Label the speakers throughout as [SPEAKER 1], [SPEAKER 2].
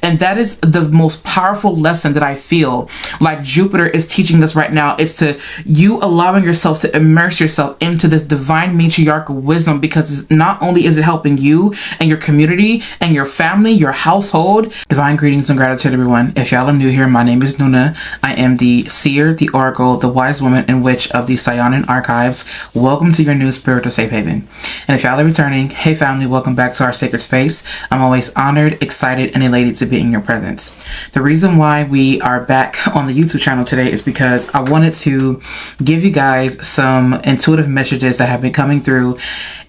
[SPEAKER 1] And that is the most powerful lesson that I feel like Jupiter is teaching us right now. It's to you allowing yourself to immerse yourself into this divine matriarchal wisdom, because not only is it helping you and your community and your family, your household. Divine greetings and gratitude, everyone. If y'all are new here, my name is Nuna. I am the seer, the oracle, the wise woman and witch of the Saiyonan archives. Welcome to your new spiritual safe haven. And if y'all are returning, hey family, welcome back to our sacred space. I'm always honored, excited, and elated to be in your presence. The reason why we are back on the YouTube channel today is because I wanted to give you guys some intuitive messages that have been coming through,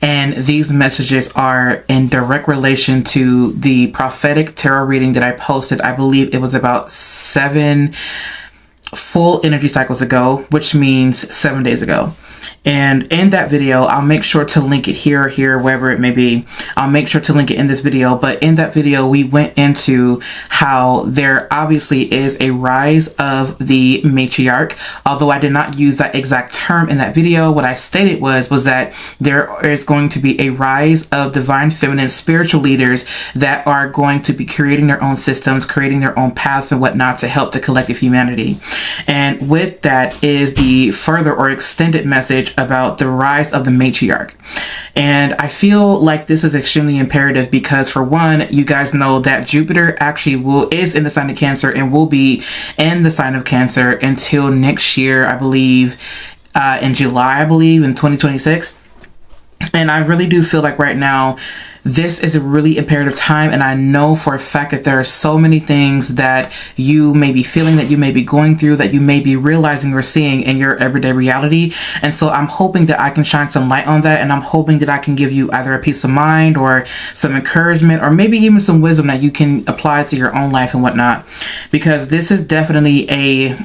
[SPEAKER 1] and these messages are in direct relation to the prophetic tarot reading that I posted. I believe it was about 7 full energy cycles ago, which means 7 days ago. And in that video, I'll make sure to link it here, wherever it may be. I'll make sure to link it in this video. But in that video, we went into how there obviously is a rise of the matriarch. Although I did not use that exact term in that video, what I stated was that there is going to be a rise of divine feminine spiritual leaders that are going to be creating their own systems, creating their own paths and whatnot to help the collective humanity. And with that is the further or extended message about the rise of the matriarch. And I feel like this is extremely imperative because, for one, you guys know that Jupiter actually is in the sign of Cancer and will be in the sign of Cancer until next year, I believe, in July, in 2026. And I really do feel like right now this is a really imperative time, and I know for a fact that there are so many things that you may be feeling, that you may be going through, that you may be realizing or seeing in your everyday reality. And so I'm hoping that I can shine some light on that, and I'm hoping that I can give you either a peace of mind or some encouragement or maybe even some wisdom that you can apply to your own life and whatnot, because this is definitely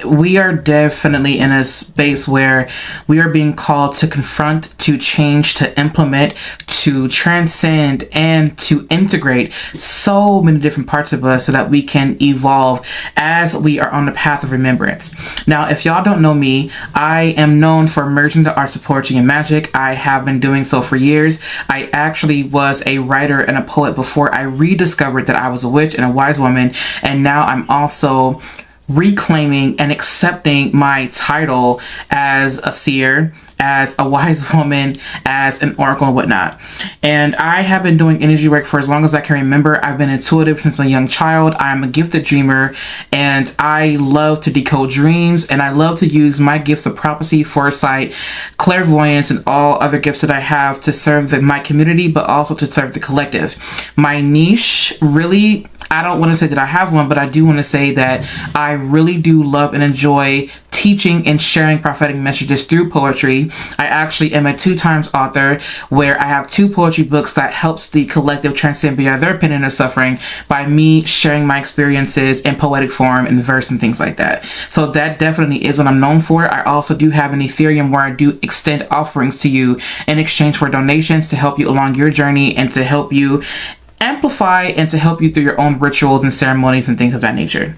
[SPEAKER 1] we are definitely in a space where we are being called to confront, to change, to implement, to transcend, and to integrate so many different parts of us so that we can evolve as we are on the path of remembrance. Now, if y'all don't know me, I am known for merging the arts of poetry and magic. I have been doing so for years. I actually was a writer and a poet before I rediscovered that I was a witch and a wise woman, and now I'm also reclaiming and accepting my title as a seer, as a wise woman, as an oracle and whatnot. And I have been doing energy work for as long as I can remember. I've been intuitive since a young child. I'm a gifted dreamer, and I love to decode dreams, and I love to use my gifts of prophecy, foresight, clairvoyance, and all other gifts that I have to serve my community, but also to serve the collective. My niche, really, I don't want to say that I have one, but I do want to say that I really do love and enjoy teaching and sharing prophetic messages through poetry. I actually am a 2-time author, where I have 2 poetry books that helps the collective transcend beyond their pain and their suffering by me sharing my experiences in poetic form and verse and things like that. So that definitely is what I'm known for. I also do have an ETHERIUM where I do extend offerings to you in exchange for donations to help you along your journey and to help you amplify and to help you through your own rituals and ceremonies and things of that nature.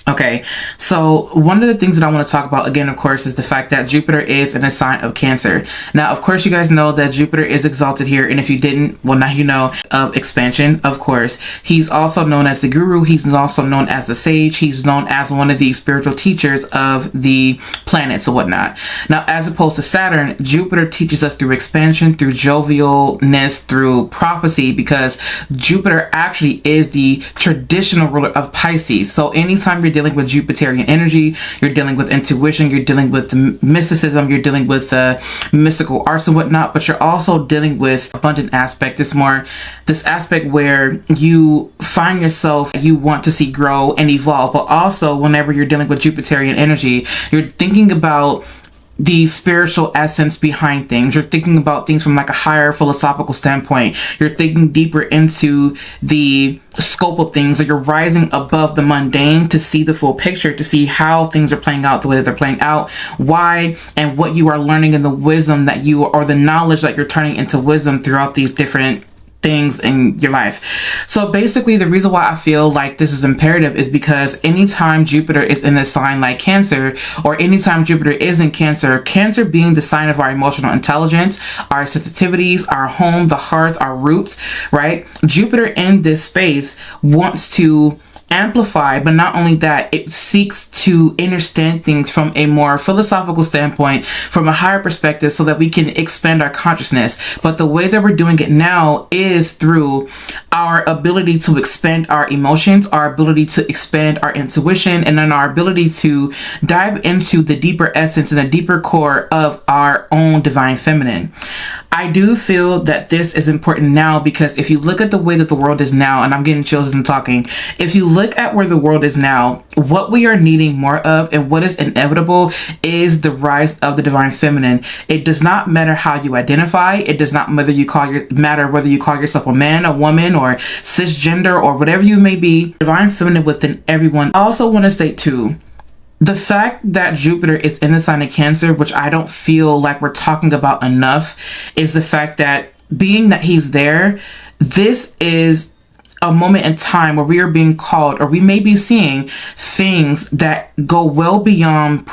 [SPEAKER 1] Okay, so one of the things that I want to talk about again, of course, is the fact that Jupiter is in a sign of Cancer. Now, of course, you guys know that Jupiter is exalted here, and if you didn't, well, now you know, of expansion, of course. He's also known as the guru. He's also known as the sage. He's known as one of the spiritual teachers of the planets and whatnot. Now, as opposed to Saturn, Jupiter teaches us through expansion, through jovialness, through prophecy, because Jupiter actually is the traditional ruler of Pisces. So anytime you're dealing with Jupiterian energy, you're dealing with intuition, you're dealing with mysticism, you're dealing with mystical arts and whatnot, but you're also dealing with abundant aspect. This aspect where you find yourself, you want to see grow and evolve, but also whenever you're dealing with Jupiterian energy, you're thinking about the spiritual essence behind things. You're thinking about things from like a higher philosophical standpoint. You're thinking deeper into the scope of things, or you're rising above the mundane to see the full picture, to see how things are playing out the way that they're playing out, why and what you are learning, and the wisdom that you, or the knowledge that you're turning into wisdom throughout these different things in your life. So basically, the reason why I feel like this is imperative is because anytime Jupiter is in a sign like Cancer, or anytime Jupiter is in Cancer, Cancer being the sign of our emotional intelligence, our sensitivities, our home, the hearth, our roots, right? Jupiter in this space wants to amplify, but not only that, it seeks to understand things from a more philosophical standpoint, from a higher perspective, so that we can expand our consciousness. But the way that we're doing it now is through our ability to expand our emotions, our ability to expand our intuition, and then our ability to dive into the deeper essence and the deeper core of our own divine feminine. I do feel that this is important now, because if you look at the way that the world is now, and I'm getting chills as I'm talking, if you look at where the world is now, what we are needing more of and what is inevitable is the rise of the divine feminine. It does not matter how you identify. It does not matter whether you call yourself a man, a woman, or cisgender, or whatever you may be. Divine feminine within everyone. I also want to state too, the fact that Jupiter is in the sign of Cancer, which I don't feel like we're talking about enough, is the fact that being that he's there, this is a moment in time where we are being called, or we may be seeing things that go well beyond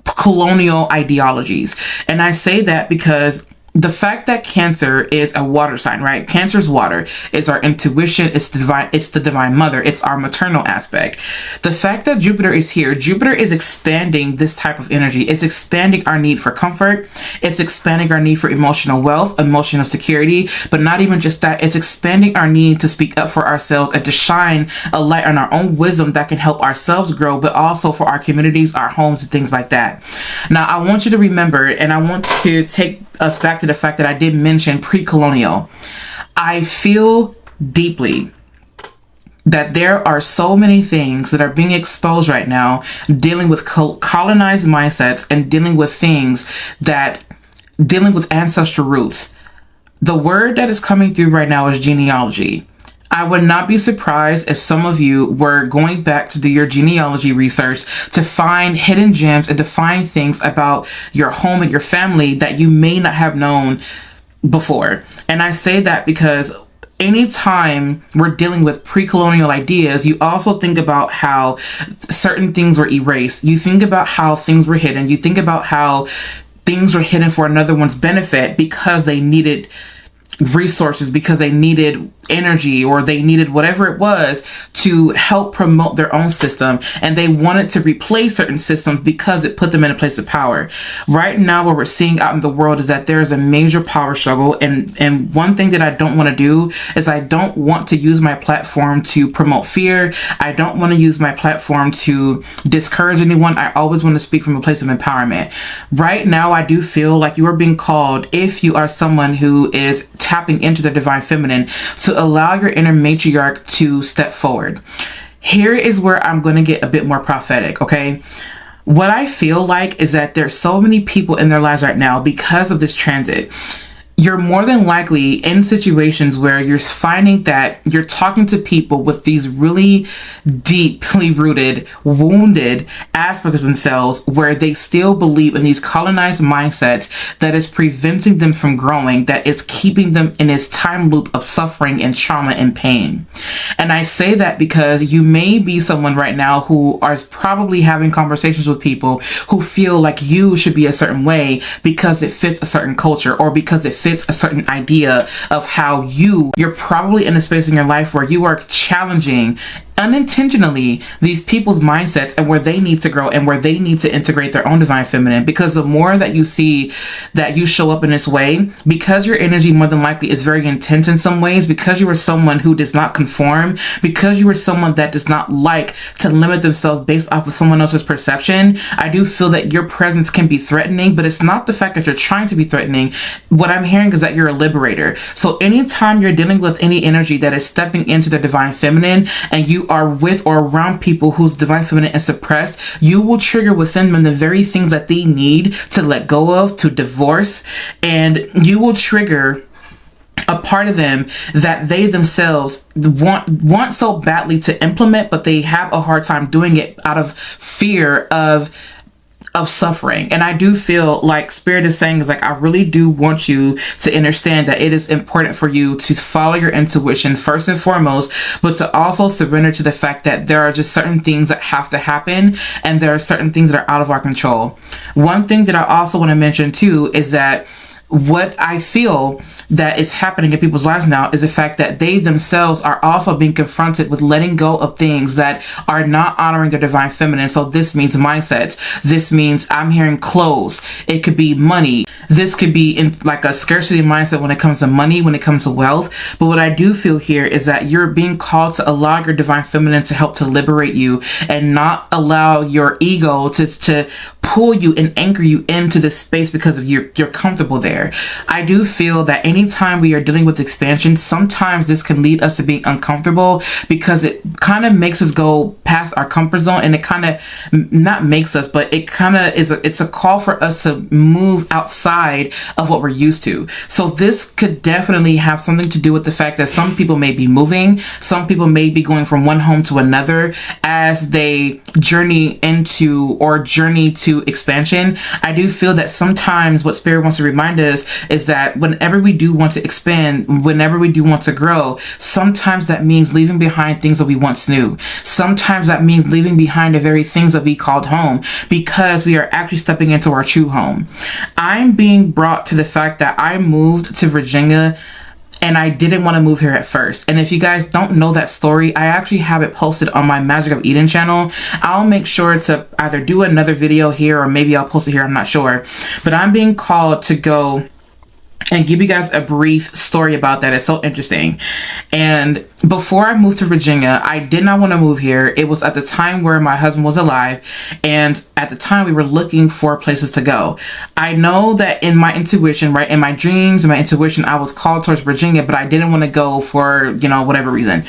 [SPEAKER 1] colonial ideologies. And I say that because the fact that Cancer is a water sign, right? Cancer's water. It's our intuition. It's the divine mother. It's our maternal aspect. The fact that Jupiter is here, Jupiter is expanding this type of energy. It's expanding our need for comfort. It's expanding our need for emotional wealth, emotional security, but not even just that. It's expanding our need to speak up for ourselves and to shine a light on our own wisdom that can help ourselves grow, but also for our communities, our homes, and things like that. Now, I want you to remember, and I want to take us back to the fact that I did mention pre-colonial. I feel deeply that there are so many things that are being exposed right now, dealing with colonized mindsets and dealing with ancestral roots. The word that is coming through right now is genealogy. I would not be surprised if some of you were going back to do your genealogy research to find hidden gems and to find things about your home and your family that you may not have known before. And I say that because anytime we're dealing with pre-colonial ideas, you also think about how certain things were erased. You think about how things were hidden. You think about how things were hidden for another one's benefit because they needed resources, because they needed energy, or they needed whatever it was to help promote their own system, and they wanted to replace certain systems because it put them in a place of power. Right now, what we're seeing out in the world is that there is a major power struggle, and one thing that I don't want to do is I don't want to use my platform to promote fear. I don't want to use my platform to discourage anyone. I always want to speak from a place of empowerment. Right now, I do feel like you are being called, if you are someone who is tapping into the divine feminine, to allow your inner matriarch to step forward. Here is where I'm going to get a bit more prophetic, okay? What I feel like is that there's so many people in their lives right now because of this transit. You're more than likely in situations where you're finding that you're talking to people with these really deeply rooted, wounded aspects of themselves, where they still believe in these colonized mindsets that is preventing them from growing, that is keeping them in this time loop of suffering and trauma and pain. And I say that because you may be someone right now who are probably having conversations with people who feel like you should be a certain way because it fits a certain culture, or because it fits a certain idea of how you're probably in a space in your life where you are challenging unintentionally these people's mindsets and where they need to grow and where they need to integrate their own divine feminine. Because the more that you see that you show up in this way, because your energy more than likely is very intense in some ways, because you are someone who does not conform, because you are someone that does not like to limit themselves based off of someone else's perception, I do feel that your presence can be threatening, but it's not the fact that you're trying to be threatening. What I'm hearing is that you're a liberator. So anytime you're dealing with any energy that is stepping into the divine feminine, and you are with or around people whose divine feminine is suppressed, you will trigger within them the very things that they need to let go of, to divorce, and you will trigger a part of them that they themselves want so badly to implement, but they have a hard time doing it out of fear of suffering. And I do feel like Spirit is saying is like, I really do want you to understand that it is important for you to follow your intuition first and foremost, but to also surrender to the fact that there are just certain things that have to happen, and there are certain things that are out of our control. One thing that I also want to mention too is that what I feel that is happening in people's lives now is the fact that they themselves are also being confronted with letting go of things that are not honoring their divine feminine. So this means mindsets. This means, I'm hearing clothes. It could be money. This could be in like a scarcity mindset when it comes to money, when it comes to wealth. But what I do feel here is that you're being called to allow your divine feminine to help to liberate you, and not allow your ego to pull you and anchor you into this space because of you're comfortable there. I do feel that anytime we are dealing with expansion, sometimes this can lead us to being uncomfortable because it kind of makes us go past our comfort zone, and it kind of not makes us, but it kind of is it's a call for us to move outside of what we're used to. So this could definitely have something to do with the fact that some people may be moving, some people may be going from one home to another as they journey to expansion. I do feel that sometimes what Spirit wants to remind us is that whenever we do want to expand, whenever we do want to grow, sometimes that means leaving behind things that we once knew. Sometimes that means leaving behind the very things that we called home, because we are actually stepping into our true home. I'm being brought to the fact that I moved to Virginia and I didn't want to move here at first. And if you guys don't know that story, I actually have it posted on my Magic of Eden channel. I'll make sure to either do another video here, or maybe I'll post it here, I'm not sure. But I'm being called to go and give you guys a brief story about that. It's so interesting. And before I moved to Virginia, I did not want to move here. It was at the time where my husband was alive, and at the time we were looking for places to go. I know that in my intuition, right, in my dreams, in my intuition, I was called towards Virginia, but I didn't want to go for, whatever reason.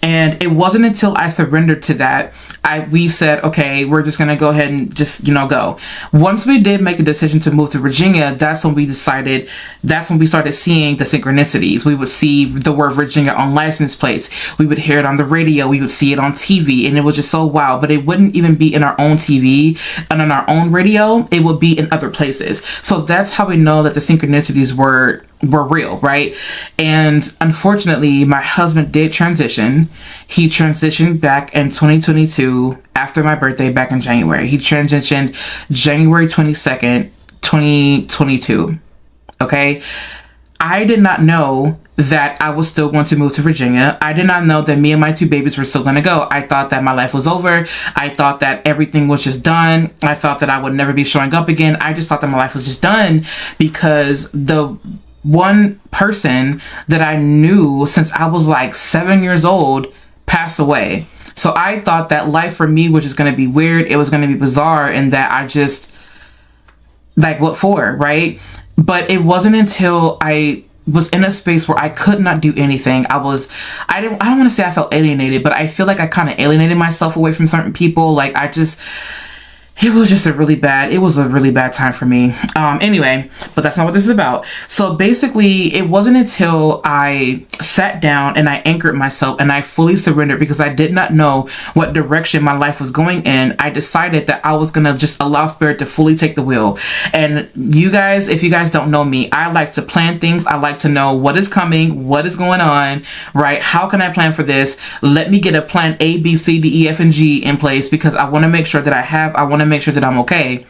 [SPEAKER 1] And it wasn't until I surrendered to that, we said, okay, we're just going to go ahead and just, go. Once we did make a decision to move to Virginia, that's when we started seeing the synchronicities. We would see the word Virginia on license plates. We would hear it on the radio. We would see it on TV, and it was just so wow. But it wouldn't even be in our own TV and on our own radio. It would be in other places. So that's how we know that the synchronicities were real, right? And unfortunately, my husband did transition. He transitioned back in 2022 after my birthday back in January. He transitioned January 22nd, 2022. Okay. I did not know that I was still going to move to Virginia. I did not know that me and my two babies were still going to go. I thought that my life was over. I thought that everything was just done. I thought that I would never be showing up again. I just thought that my life was just done because the one person that I knew since I was like 7 years old passed away. So I thought that life for me was just going to be weird. It was going to be bizarre, and that I just, like, what for, right? But it wasn't until I was in a space where I could not do anything. I don't want to say I felt alienated, but I feel like I kind of alienated myself away from certain people. Like it was a really bad time for me. Anyway, but that's not what this is about. So basically, it wasn't until I sat down and I anchored myself and I fully surrendered, because I did not know what direction my life was going in. I decided that I was going to just allow Spirit to fully take the wheel. And you guys, if you guys don't know me, I like to plan things. I like to know what is coming, what is going on, right? How can I plan for this? Let me get a plan A, B, C, D, E, F, and G in place, because I want to make sure that I want to make sure that I'm okay.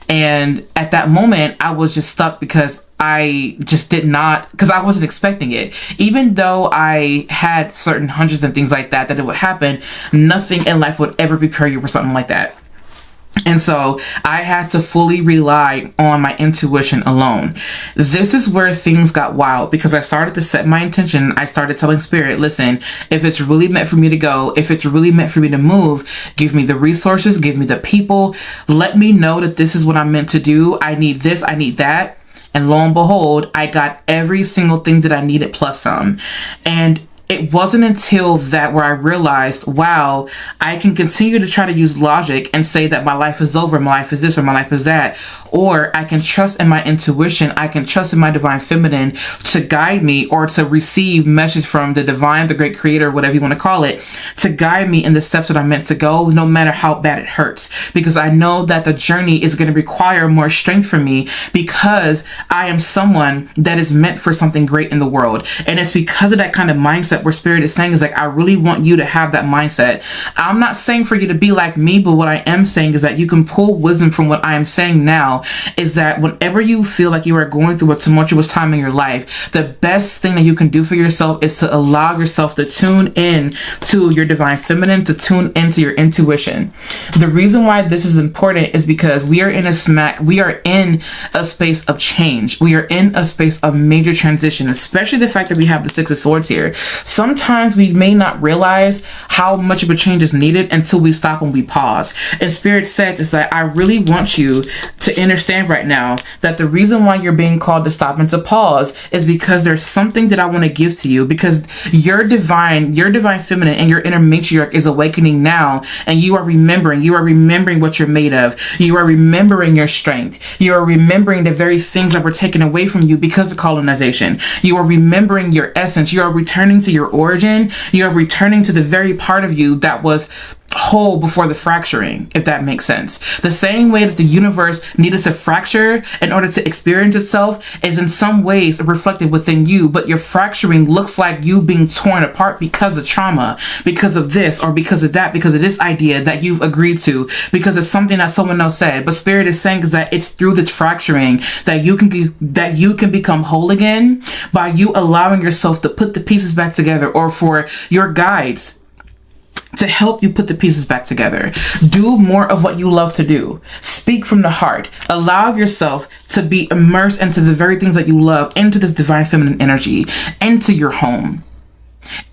[SPEAKER 1] And at that moment, I was just stuck because I wasn't expecting it. Even though I had certain hundreds and things like that it would happen, nothing in life would ever prepare you for something like that. And so I had to fully rely on my intuition alone. This is where things got wild, because I started to set my intention. I started telling Spirit, listen, if it's really meant for me to go, if it's really meant for me to move, give me the resources, give me the people, let me know that this is what I'm meant to do. I need this, I need that. And lo and behold, I got every single thing that I needed plus some. And it wasn't until that where I realized, wow, I can continue to try to use logic and say that my life is over, my life is this, or my life is that. Or I can trust in my intuition. I can trust in my divine feminine to guide me, or to receive message from the divine, the great creator, whatever you want to call it, to guide me in the steps that I'm meant to go, no matter how bad it hurts. Because I know that the journey is going to require more strength from me, because I am someone that is meant for something great in the world. And it's because of that kind of mindset where Spirit is saying is like, I really want you to have that mindset. I'm not saying for you to be like me, but what I am saying is that you can pull wisdom from what I am saying now, is that whenever you feel like you are going through a tumultuous time in your life, the best thing that you can do for yourself is to allow yourself to tune in to your divine feminine, to tune into your intuition. The reason why this is important is because we are in a space of change. We are in a space of major transition, especially the fact that we have the Six of Swords here. Sometimes we may not realize how much of a change is needed until we stop and we pause. And Spirit says is that I really want you to understand right now that the reason why you're being called to stop and to pause is because there's something that I want to give to you, because your divine feminine and your inner matriarch is awakening now, and you are remembering what you're made of. You are remembering your strength. You are remembering the very things that were taken away from you because of colonization. You are remembering your essence. You are returning to your origin. You are returning to the very part of you that was whole before the fracturing, if that makes sense. The same way that the universe needed to fracture in order to experience itself is in some ways reflected within you, but your fracturing looks like you being torn apart because of trauma, because of this or because of that, because of this idea that you've agreed to, because it's something that someone else said. But Spirit is saying is that it's through this fracturing that you can become whole again, by you allowing yourself to put the pieces back together, or for your guides to help you put the pieces back together. Do more of what you love to do. Speak from the heart. Allow yourself to be immersed into the very things that you love, into this divine feminine energy, into your home,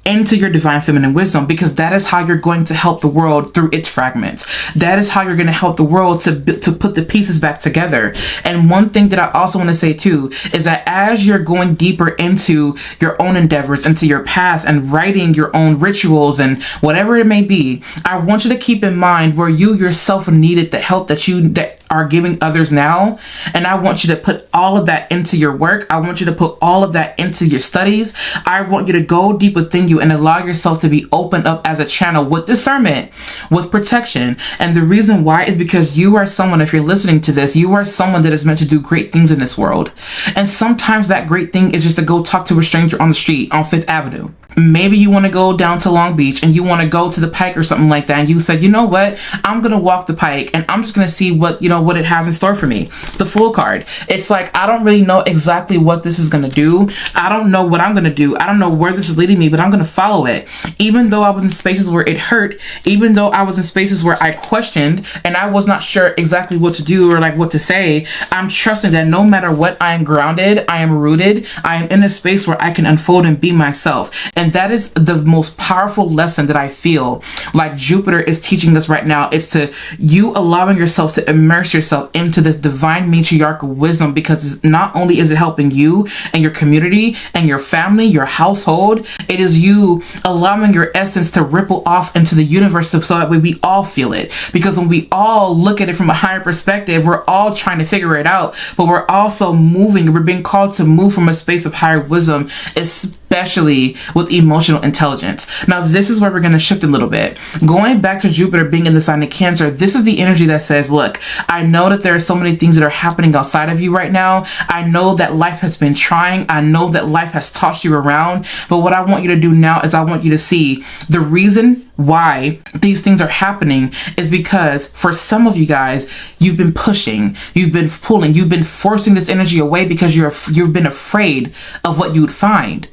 [SPEAKER 1] into your divine feminine wisdom, because that is how you're going to help the world through its fragments. That is how you're going to help the world to put the pieces back together. And one thing that I also want to say too is that as you're going deeper into your own endeavors, into your past, and writing your own rituals and whatever it may be, I want you to keep in mind where you yourself needed the help that are giving others now. And I want you to put all of that into your work. I want you to put all of that into your studies. I want you to go deep within you and allow yourself to be opened up as a channel with discernment, with protection. And the reason why is because you are someone, if you're listening to this, you are someone that is meant to do great things in this world. And sometimes that great thing is just to go talk to a stranger on the street on 5th Avenue. Maybe you want to go down to Long Beach and you want to go to the Pike or something like that. And you said, you know what? I'm going to walk the Pike and I'm just going to see what it has in store for me. The Fool card. It's like, I don't really know exactly what this is going to do. I don't know what I'm going to do. I don't know where this is leading me, but I'm going to follow it. Even though I was in spaces where it hurt, even though I was in spaces where I questioned and I was not sure exactly what to do or like what to say, I'm trusting that no matter what, I am grounded, I am rooted, I am in a space where I can unfold and be myself. And that is the most powerful lesson that I feel like Jupiter is teaching us right now. It's to you allowing yourself to immerse yourself into this divine matriarchal wisdom, because not only is it helping you and your community and your family, your household, it is you allowing your essence to ripple off into the universe so that way we all feel it. Because when we all look at it from a higher perspective, we're all trying to figure it out, but we're also moving. We're being called to move from a space of higher wisdom, especially with emotional intelligence. Now, this is where we're going to shift a little bit. Going back to Jupiter being in the sign of Cancer, this is the energy that says, look, I know that there are so many things that are happening outside of you right now. I know that life has been trying. I know that life has tossed you around. But what I want you to do now is I want you to see the reason why these things are happening is because for some of you guys, you've been pushing, you've been pulling, you've been forcing this energy away because you've been afraid of what you would find.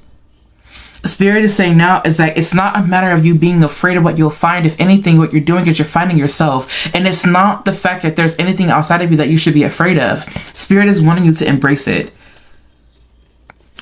[SPEAKER 1] Spirit is saying now is that it's not a matter of you being afraid of what you'll find. If anything, what you're doing is you're finding yourself. And it's not the fact that there's anything outside of you that you should be afraid of. Spirit is wanting you to embrace it.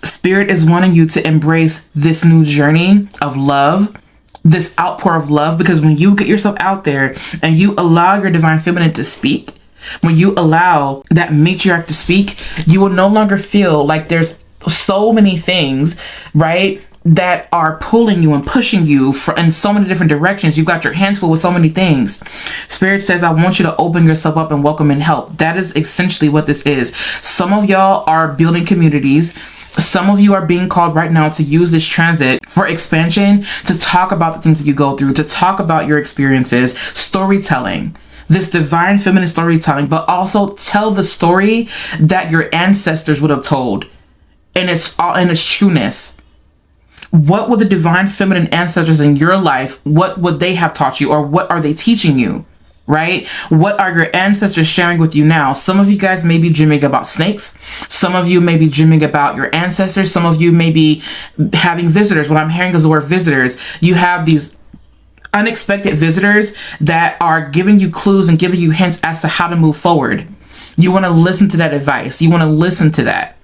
[SPEAKER 1] Spirit is wanting you to embrace this new journey of love, this outpour of love, because when you get yourself out there and you allow your divine feminine to speak, when you allow that matriarch to speak, you will no longer feel like there's so many things, right, that are pulling you and pushing you in so many different directions. You've got your hands full with so many things. Spirit says, I want you to open yourself up and welcome in help. That is essentially what this is. Some of y'all are building communities. Some of you are being called right now to use this transit for expansion, to talk about the things that you go through, to talk about your experiences, storytelling, this divine feminine storytelling, but also tell the story that your ancestors would have told in its trueness. What would the divine feminine ancestors in your life, what would they have taught you, or what are they teaching you, right? What are your ancestors sharing with you now? Some of you guys may be dreaming about snakes. Some of you may be dreaming about your ancestors. Some of you may be having visitors. What I'm hearing is the word visitors. You have these unexpected visitors that are giving you clues and giving you hints as to how to move forward. You want to listen to that advice. You want to listen to that.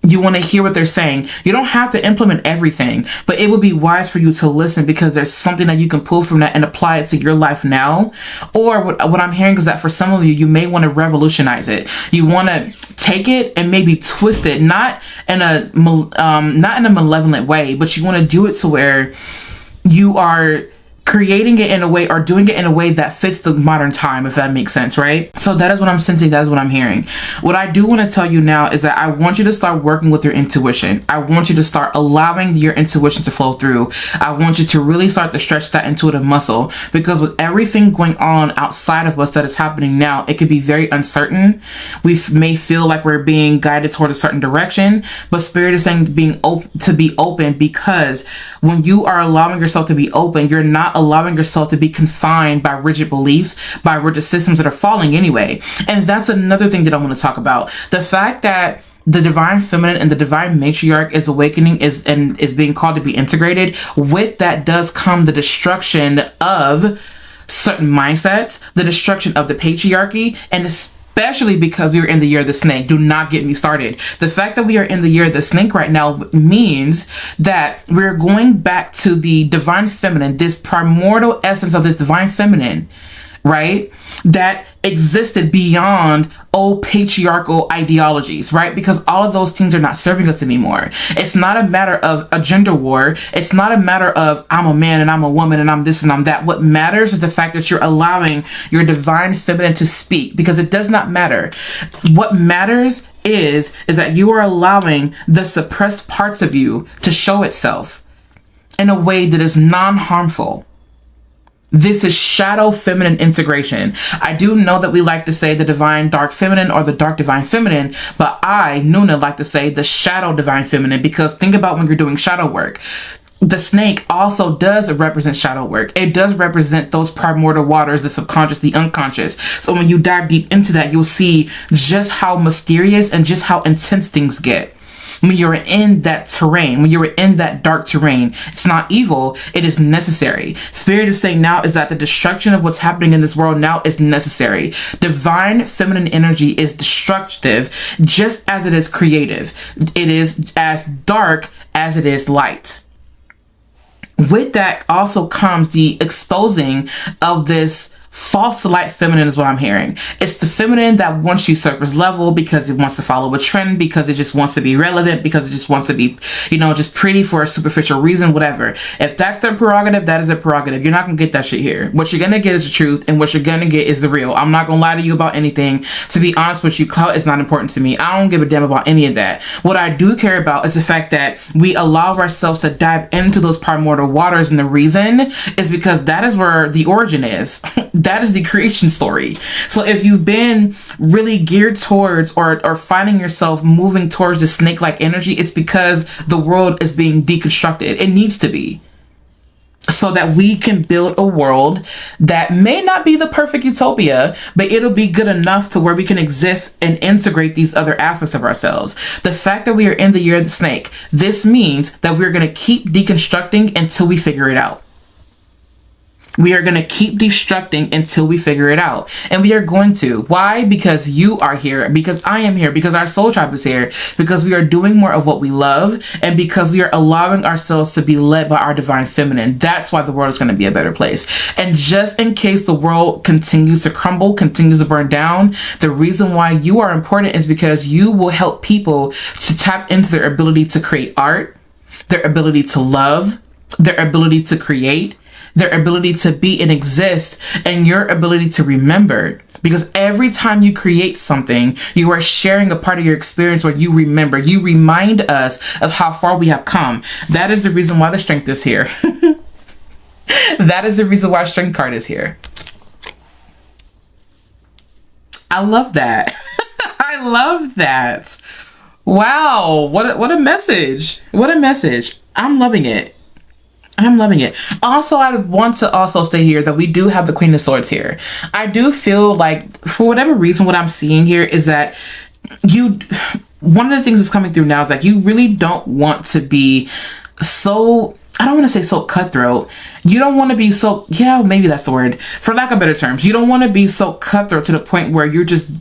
[SPEAKER 1] You want to hear what they're saying. You don't have to implement everything, but it would be wise for you to listen, because there's something that you can pull from that and apply it to your life now. Or what I'm hearing is that for some of you, you may want to revolutionize it. You want to take it and maybe twist it, not in a malevolent way, but you want to do it to where you are creating it in a way, or doing it in a way that fits the modern time, if that makes sense, right? So that is what I'm sensing. That is what I'm hearing. What I do want to tell you now is that I want you to start working with your intuition. I want you to start allowing your intuition to flow through. I want you to really start to stretch that intuitive muscle, because with everything going on outside of us that is happening now, it could be very uncertain. We may feel like we're being guided toward a certain direction, but Spirit is saying to be open, because when you are allowing yourself to be open, you're not allowing yourself to be confined by rigid beliefs, by rigid systems that are falling anyway. And that's another thing that I want to talk about. The fact that the divine feminine and the divine matriarch is awakening is being called to be integrated. With that does come the destruction of certain mindsets, the destruction of the patriarchy, and especially because we are in the year of the snake. Do not get me started. The fact that we are in the year of the snake right now means that we're going back to the divine feminine, this primordial essence of the divine feminine, right? That existed beyond old patriarchal ideologies, right? Because all of those things are not serving us anymore. It's not a matter of a gender war. It's not a matter of I'm a man and I'm a woman and I'm this and I'm that. What matters is the fact that you're allowing your divine feminine to speak, because it does not matter. What matters is that you are allowing the suppressed parts of you to show itself in a way that is non-harmful. This is shadow feminine integration. I do know that we like to say the divine dark feminine or the dark divine feminine, but I, Nuna, like to say the shadow divine feminine, because think about when you're doing shadow work. The snake also does represent shadow work. It does represent those primordial waters, the subconscious, the unconscious. So when you dive deep into that, you'll see just how mysterious and just how intense things get. When you're in that terrain, when you're in that dark terrain, it's not evil, it is necessary. Spirit is saying now is that the destruction of what's happening in this world now is necessary. Divine feminine energy is destructive just as it is creative. It is as dark as it is light. With that also comes the exposing of this false light feminine is what I'm hearing. It's the feminine that wants you surface level because it wants to follow a trend, because it just wants to be relevant, because it just wants to be, just pretty for a superficial reason, whatever. If that's their prerogative, that is their prerogative. You're not going to get that shit here. What you're going to get is the truth, and what you're going to get is the real. I'm not going to lie to you about anything. To be honest with you, it's not important to me. I don't give a damn about any of that. What I do care about is the fact that we allow ourselves to dive into those primordial waters, and the reason is because that is where the origin is. That is the creation story. So if you've been really geared towards or finding yourself moving towards the snake-like energy, it's because the world is being deconstructed. It needs to be. So that we can build a world that may not be the perfect utopia, but it'll be good enough to where we can exist and integrate these other aspects of ourselves. The fact that we are in the year of the snake, this means that we're going to keep deconstructing until we figure it out. We are going to keep destructing until we figure it out. And we are going to. Why? Because you are here. Because I am here. Because our soul tribe is here. Because we are doing more of what we love. And because we are allowing ourselves to be led by our divine feminine. That's why the world is going to be a better place. And just in case the world continues to crumble, continues to burn down, the reason why you are important is because you will help people to tap into their ability to create art, their ability to love, their ability to create, their ability to be and exist, and your ability to remember. Because every time you create something, you are sharing a part of your experience where you remember. You remind us of how far we have come. That is the reason why the strength is here. That is the reason why strength card is here. I love that. I love that. Wow. What a message. What a message. I'm loving it. I'm loving it. Also, I want to also stay here that we do have the Queen of Swords here. I do feel like, for whatever reason, what I'm seeing here is that one of the things that's coming through now is like, you really don't want to be so, I don't want to say so cutthroat. You don't want to be so, yeah, maybe that's the word, for lack of better terms. You don't want to be so cutthroat to the point where you're just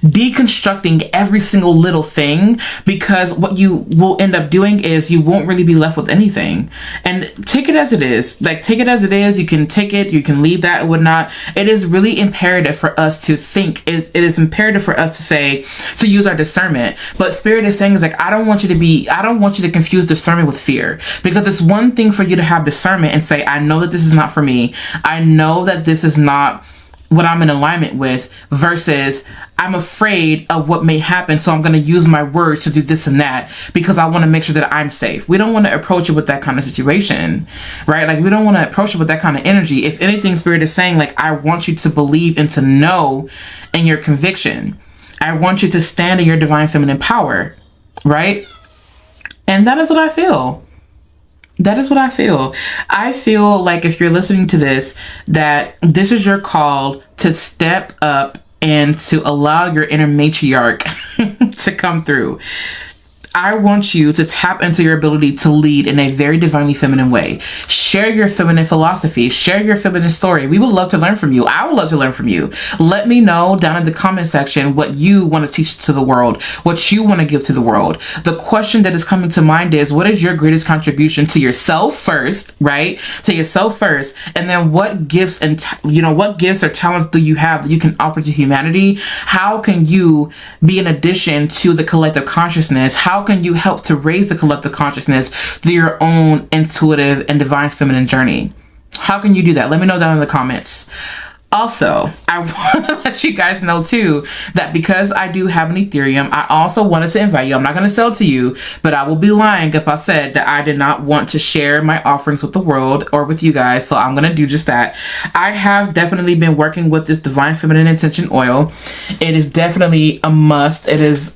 [SPEAKER 1] deconstructing every single little thing, because what you will end up doing is you won't really be left with anything. And take it as it is. Like, take it as it is. You can take it, you can leave that and whatnot. It is really imperative for us to think. It is imperative for us to use our discernment. But Spirit is saying is like, I don't want you to confuse discernment with fear, because it's one thing for you to have discernment and say, I know that this is not for me. I know that this is not what I'm in alignment with, versus I'm afraid of what may happen, so I'm going to use my words to do this and that because I want to make sure that I'm safe. We don't want to approach it with that kind of situation, right? Like, we don't want to approach it with that kind of energy. If anything, Spirit is saying, like, I want you to believe and to know in your conviction. I want you to stand in your divine feminine power, right? And that is what I feel. That is what I feel. I feel like if you're listening to this, that this is your call to step up and to allow your inner matriarch to come through. I want you to tap into your ability to lead in a very divinely feminine way. Share your feminine philosophy. Share your feminine story. We would love to learn from you. I would love to learn from you. Let me know down in the comment section what you want to teach to the world, what you want to give to the world. The question that is coming to mind is, what is your greatest contribution to yourself first, right? To yourself first. And then what gifts and, what gifts or talents do you have that you can offer to humanity? How can you be an addition to the collective consciousness? How can you help to raise the collective consciousness through your own intuitive and divine feminine journey? How can you do that? Let me know down in the comments. Also, I want to let you guys know too that because I do have an Ethereum, I also wanted to invite you. I'm not going to sell to you, but I will be lying if I said that I did not want to share my offerings with the world or with you guys. So I'm going to do just that. I have definitely been working with this Divine Feminine Intention oil. It is definitely a must. It is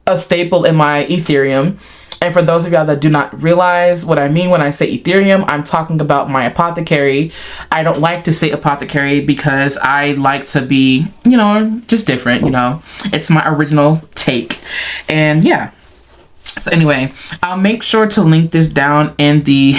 [SPEAKER 1] a staple in my Ethereum. And for those of y'all that do not realize what I mean when I say Ethereum, I'm talking about my apothecary. I don't like to say apothecary because I like to be, just different, It's my original take. And yeah. So anyway, I'll make sure to link this down in the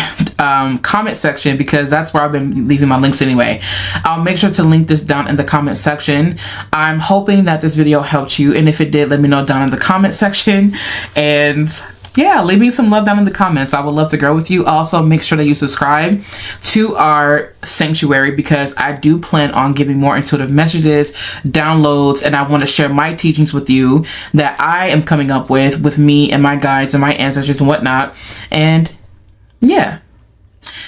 [SPEAKER 1] comment section, because that's where I've been leaving my links anyway. I'll make sure to link this down in the comment section. I'm hoping that this video helped you, and if it did, let me know down in the comment section. And yeah, leave me some love down in the comments. I would love to grow with you. Also, make sure that you subscribe to our sanctuary, because I do plan on giving more intuitive messages, downloads, and I want to share my teachings with you that I am coming up with me and my guides and my ancestors and whatnot. And yeah,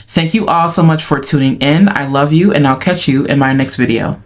[SPEAKER 1] thank you all so much for tuning in. I love you, and I'll catch you in my next video.